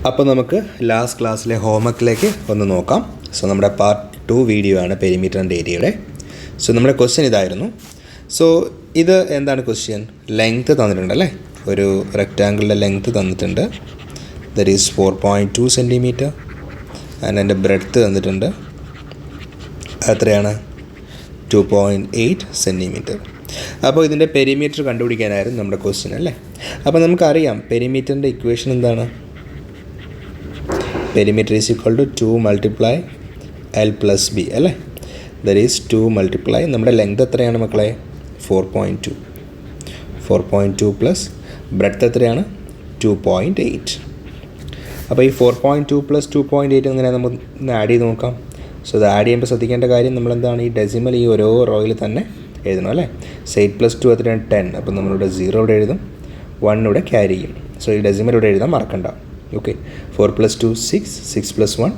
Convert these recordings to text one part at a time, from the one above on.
അപ്പോൾ നമുക്ക് ലാസ്റ്റ് ക്ലാസ്സിലെ ഹോംവർക്കിലേക്ക് ഒന്ന് നോക്കാം. സോ നമ്മുടെ പാർട്ട് 2 വീഡിയോ ആണ് പെരിമീറ്റർ ആൻഡ് ഏരിയയുടെ. സോ നമ്മുടെ ക്വസ്റ്റ്യൻ ഇതായിരുന്നു. സോ ഇത് എന്താണ് ക്വസ്റ്റ്യൻ? ലെങ്ത്ത് തന്നിട്ടുണ്ടല്ലേ, ഒരു റെക്റ്റാങ്കിളിൻ്റെ ലെങ്ത്ത് തന്നിട്ടുണ്ട്. That is 4.2 centimetre. ആൻഡ് അതിൻ്റെ ബ്രെഡ്ത്ത് തന്നിട്ടുണ്ട്, എത്രയാണ്? 2.8 സെൻറ്റിമീറ്റർ. അപ്പോൾ ഇതിൻ്റെ പെരിമീറ്റർ കണ്ടുപിടിക്കാനായിരുന്നു നമ്മുടെ ക്വസ്റ്റ്യൻ അല്ലേ. അപ്പോൾ നമുക്കറിയാം പെരിമീറ്ററിൻ്റെ ഇക്വേഷൻ എന്താണ്? Perimeter is equal to 2 multiply L plus B അല്ലേ. ദറ്റ് ഈസ് 2 മൾട്ടിപ്ലൈ നമ്മുടെ ലെങ്ത് എത്രയാണ് മക്കളെ? 4.2 പ്ലസ് ബ്രെഡ്ത്ത് എത്രയാണ്? 2.8. അപ്പോൾ ഈ 4.2 പ്ലസ് 2.8 എങ്ങനെ നമുക്ക് ആഡ് ചെയ്ത് നോക്കാം. സോ ഇത് ആഡ് ചെയ്യുമ്പോൾ ശ്രദ്ധിക്കേണ്ട കാര്യം നമ്മളെന്താണ്, ഈ ഡെസിമൽ ഈ ഓരോ റോയിൽ തന്നെ എഴുതണം അല്ലേ. 8 പ്ലസ് 2 എത്രയാണ്? 10. അപ്പോൾ നമ്മളിവിടെ 0 ഇവിടെ എഴുതും, 1 ഇവിടെ ക്യാരി ചെയ്യും. സോ ഈ ഡെസിമൽ ഇവിടെ എഴുതാൻ മറക്കണ്ട. Okay, 4 plus 2 6, 6 plus 1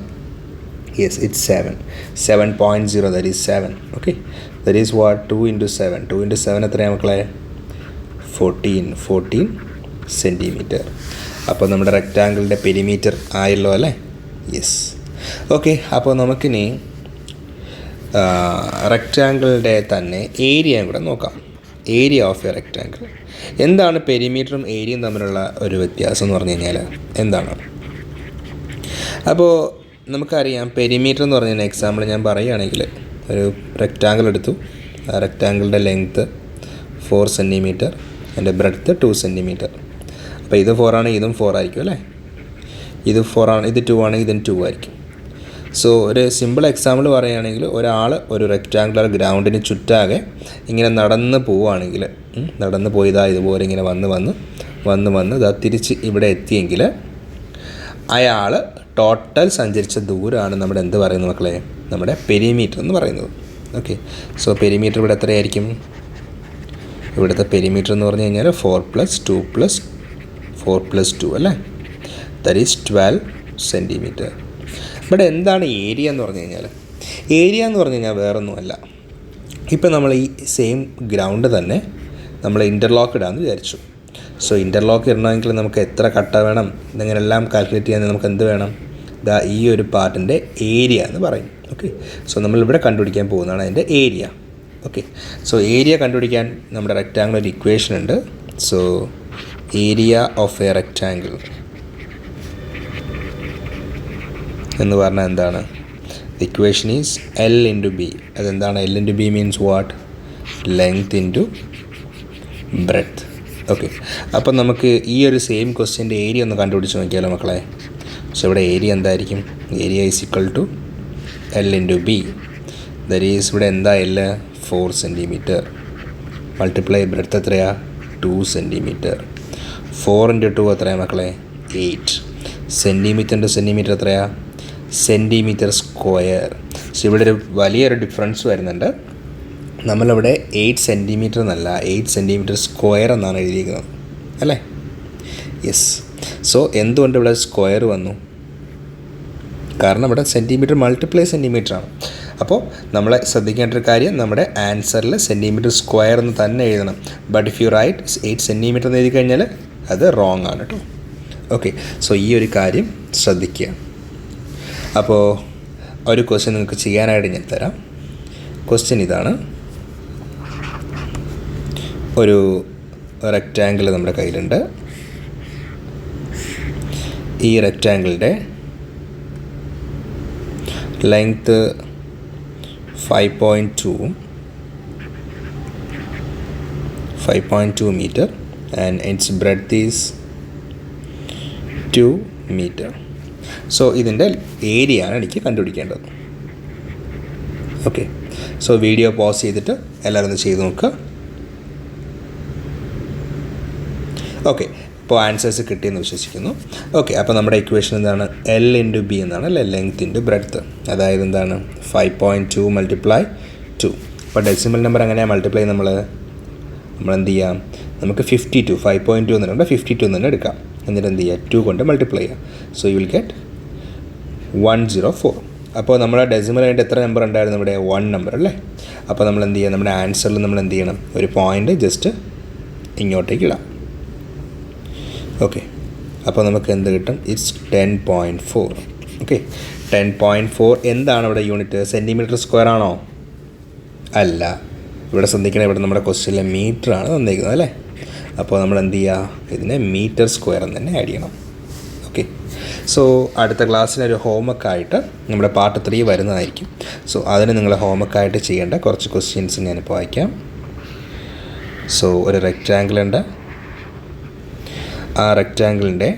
yes it's 7, 7.0 that is 7. Okay, that is what 2 into 7, 2 into 7 എത്രയാണ് മക്കളെ? 14 സെൻറ്റിമീറ്റർ. അപ്പോൾ നമ്മുടെ റെക്റ്റാങ്കിളിൻ്റെ പെരിമീറ്റർ ആയല്ലോ അല്ലേ. യെസ്. ഓക്കെ, അപ്പോൾ നമുക്കിനി റെക്റ്റാങ്കിളിൻ്റെ തന്നെ ഏരിയയും കൂടെ നോക്കാം. Area of A rectangle. എന്താണ് പെരിമീറ്ററും ഏരിയയും തമ്മിലുള്ള ഒരു വ്യത്യാസം എന്ന് പറഞ്ഞു കഴിഞ്ഞാൽ എന്താണ്? അപ്പോൾ നമുക്കറിയാം പെരിമീറ്റർ എന്ന് പറഞ്ഞു കഴിഞ്ഞാൽ എക്സാമ്പിൾ ഞാൻ പറയുകയാണെങ്കിൽ ഒരു റെക്റ്റാങ്കിൾ എടുത്തു. ആ റെക്റ്റാങ്കിളിൻ്റെ ലെങ്ത്ത് 4 സെൻറ്റിമീറ്റർ, അതിൻ്റെ ബ്രെഡ്ത്ത് 2 സെൻറ്റിമീറ്റർ. അപ്പോൾ ഇത് 4 ആണ്, ഇതും 4 ആയിരിക്കും അല്ലേ. ഇത് 4 ആണ്, ഇത് 2 ആണ്, ഇതും 2 ആയിരിക്കും. സോ ഒരു സിമ്പിൾ എക്സാമ്പിൾ പറയുകയാണെങ്കിൽ ഒരാൾ ഒരു റെക്റ്റാങ്കുലർ ഗ്രൗണ്ടിന് ചുറ്റാകെ ഇങ്ങനെ നടന്ന് പോവുകയാണെങ്കിൽ, നടന്ന് പോയതാ ഇതുപോലെ ഇങ്ങനെ വന്ന് ഇതാ തിരിച്ച് ഇവിടെ എത്തിയെങ്കിൽ അയാൾ ടോട്ടൽ സഞ്ചരിച്ച ദൂരമാണ് നമ്മുടെ എന്ത് പറയുന്നത് മക്കളെ? നമ്മുടെ പെരിമീറ്റർ എന്ന് പറയുന്നത്. ഓക്കെ, സോ പെരിമീറ്റർ ഇവിടെ എത്രയായിരിക്കും? ഇവിടുത്തെ പെരിമീറ്റർ എന്ന് പറഞ്ഞു കഴിഞ്ഞാൽ 4 പ്ലസ് 2 പ്ലസ് 4 പ്ലസ് 2 അല്ലേ. That is 12 centimetre. ഇവിടെ എന്താണ് ഏരിയ എന്ന് പറഞ്ഞു കഴിഞ്ഞാൽ? ഏരിയ എന്ന് പറഞ്ഞു കഴിഞ്ഞാൽ വേറൊന്നുമല്ല. ഇപ്പം നമ്മൾ ഈ സെയിം ഗ്രൗണ്ട് തന്നെ നമ്മൾ ഇൻ്റർലോക്ക് ഇടാമെന്ന് വിചാരിച്ചു. സോ ഇൻ്റർലോക്ക് ഇടണമെങ്കിൽ നമുക്ക് എത്ര കട്ട വേണം, ഇതെങ്ങനെല്ലാം കാൽക്കുലേറ്റ് ചെയ്യാൻ നമുക്ക് എന്ത് വേണം? ദാ ഈ ഒരു പാർട്ടിൻ്റെ ഏരിയ എന്ന് പറയും. ഓക്കെ, സോ നമ്മളിവിടെ കണ്ടുപിടിക്കാൻ പോകുന്നതാണ് അതിൻ്റെ ഏരിയ. ഓക്കെ, സോ ഏരിയ കണ്ടുപിടിക്കാൻ നമ്മുടെ റെക്റ്റാങ്കിൾ ഒരു ഇക്വേഷൻ ഉണ്ട്. So area of A rectangle എന്ന് പറഞ്ഞാൽ എന്താണ്? Equation is L into B. അതെന്താണ്? L into B means what? Length into breadth. Okay, അപ്പം നമുക്ക് ഈ ഒരു സെയിം ക്വസ്റ്റ്യൻ്റെ ഏരിയ ഒന്ന് കണ്ടുപിടിച്ച് നോക്കിയാലോ മക്കളെ. സോ ഇവിടെ ഏരിയ എന്തായിരിക്കും? Area is equal to L into B. That is ഇവിടെ എന്താ L? 4 സെൻറ്റിമീറ്റർ മൾട്ടിപ്ലൈ ബ്രെഡ്ത്ത് എത്രയാ? 2 സെൻറ്റിമീറ്റർ. 4 ഇൻറ്റു 2 എത്രയാണ് മക്കളെ? 8. സെൻറ്റിമീറ്റർ എത്രയാ? Centimetre square. സോ ഇവിടെ ഒരു വലിയൊരു ഡിഫറൻസ് വരുന്നുണ്ട്. നമ്മളിവിടെ 8 സെൻറ്റിമീറ്റർ എന്നല്ല 8 സെൻറ്റിമീറ്റർ സ്ക്വയർ എന്നാണ് എഴുതിയിരിക്കുന്നത് അല്ലേ. യെസ്. സോ എന്തുകൊണ്ട് ഇവിടെ സ്ക്വയർ വന്നു? കാരണം ഇവിടെ സെൻറ്റിമീറ്റർ മൾട്ടിപ്ലൈ സെൻറ്റിമീറ്ററാണ്. അപ്പോൾ നമ്മൾ ശ്രദ്ധിക്കേണ്ട ഒരു കാര്യം, നമ്മുടെ ആൻസറിൽ സെൻറ്റിമീറ്റർ സ്ക്വയർ എന്ന് തന്നെ എഴുതണം. But if you write 8 centimetre എന്ന് എഴുതി കഴിഞ്ഞാൽ അത് റോങ് ആണ് കേട്ടോ. ഓക്കെ, സോ ഈ ഒരു കാര്യം ശ്രദ്ധിക്കുക. അപ്പോൾ ഒരു ക്വസ്റ്റ്യൻ നിങ്ങൾക്ക് ചെയ്യാനായിട്ട് ഞാൻ തരാം. ക്വസ്റ്റ്യൻ ഇതാണ്. ഒരു റെക്റ്റാങ്കിൾ നമ്മുടെ കയ്യിലുണ്ട്. ഈ റെക്റ്റാങ്കിളിൻ്റെ length 5.2 metre and its breadth is 2 metre. So ഇതിൻ്റെ ഏരിയ ആണ് എനിക്ക് കണ്ടുപിടിക്കേണ്ടത്. ഓക്കെ, സോ വീഡിയോ പോസ് ചെയ്തിട്ട് എല്ലാവരും ഒന്ന് ചെയ്ത് നോക്കുക. ഓക്കെ, ഇപ്പോൾ ആൻസേഴ്സ് കിട്ടിയെന്ന് വിശ്വസിക്കുന്നു. ഓക്കെ, അപ്പോൾ നമ്മുടെ ഇക്വേഷൻ എന്താണ്? L ഇൻറ്റു ബി എന്നാണ് അല്ലേ, ലെങ്ത് ഇൻറ്റു ബ്രെഡ്ത്ത്. അതായത് എന്താണ്? 5.2 മൾട്ടിപ്ലൈ 2. അപ്പോൾ ഡെസിമൽ നമ്പർ എങ്ങനെയാണ് മൾട്ടിപ്ലൈ? നമ്മളെന്ത് ചെയ്യാം? നമുക്ക് 52 5.2 എന്നുണ്ട് 52 എന്ന് തന്നെ എടുക്കാം. എന്നിട്ട് എന്ത് ചെയ്യുക? 2 കൊണ്ട് മൾട്ടിപ്ലൈ ചെയ്യുക. So you will get 104. അപ്പോൾ നമ്മുടെ ഡെസിമലായിട്ട് എത്ര നമ്പർ ഉണ്ടായിരുന്നു ഇവിടെ? 1 നമ്പർ അല്ലേ. അപ്പോൾ നമ്മൾ എന്ത് ചെയ്യുക? നമ്മുടെ ആൻസറിൽ നമ്മൾ എന്ത് ചെയ്യണം? ഒരു പോയിൻ്റ് ജസ്റ്റ് ഇങ്ങോട്ടേക്ക് ഇടാം. ഓക്കെ, അപ്പോൾ നമുക്ക് എന്ത് കിട്ടും? ഇറ്റ്സ് 10.4. ഓക്കെ, 10.4 എന്താണ് ഇവിടെ യൂണിറ്റ്? സെൻറ്റിമീറ്റർ സ്ക്വയർ ആണോ? അല്ല. ഇവിടെ ശ്രദ്ധിക്കണം, ഇവിടെ നമ്മുടെ ക്വസ്റ്റ്യനിലെ മീറ്ററാണ് തന്നിരിക്കുന്നത് അല്ലേ. അപ്പോൾ നമ്മൾ എന്ത് ചെയ്യുക? ഇതിനെ മീറ്റർ സ്ക്വയർ എന്ന് തന്നെ ആഡ് ചെയ്യണം. ഓക്കെ, സോ അടുത്ത ക്ലാസ്സിനൊരു ഹോംവർക്കായിട്ട് നമ്മുടെ പാർട്ട് 3 വരുന്നതായിരിക്കും. സോ അതിന് നിങ്ങൾ ഹോംവർക്കായിട്ട് ചെയ്യേണ്ട കുറച്ച് ക്വസ്റ്റ്യൻസ് ഞാനിപ്പോൾ വായിക്കാം. സോ ഒരു റെക്റ്റാങ്കിൾ ഉണ്ട്. ആ റെക്റ്റാങ്കിളിൻ്റെ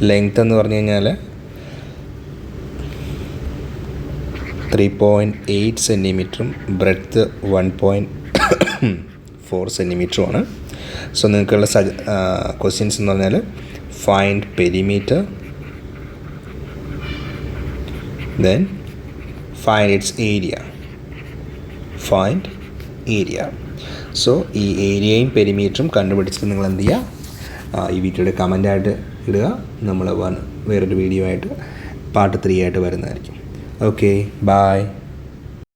ലെങ്ത് എന്ന് പറഞ്ഞു കഴിഞ്ഞാൽ 3.8 സെൻറ്റിമീറ്ററും ബ്രെഡ്ത്ത് 1.4 സെൻറ്റിമീറ്ററുമാണ്. സോ നിങ്ങൾക്കുള്ള ക്വസ്റ്റ്യൻസ് എന്ന് പറഞ്ഞാൽ find perimeter, then find it's area, find area. So ഈ ഏരിയയും പെരിമീറ്ററും കണ്ടുപിടിച്ചിട്ട് നിങ്ങൾ എന്ത് ചെയ്യുക? ഈ വീഡിയോയുടെ കമൻ്റായിട്ട് ഇടുക. നമ്മൾ വേറൊരു വീഡിയോ ആയിട്ട് പാർട്ട് 3 ആയിട്ട് വരുന്നതായിരിക്കും. Okay, by.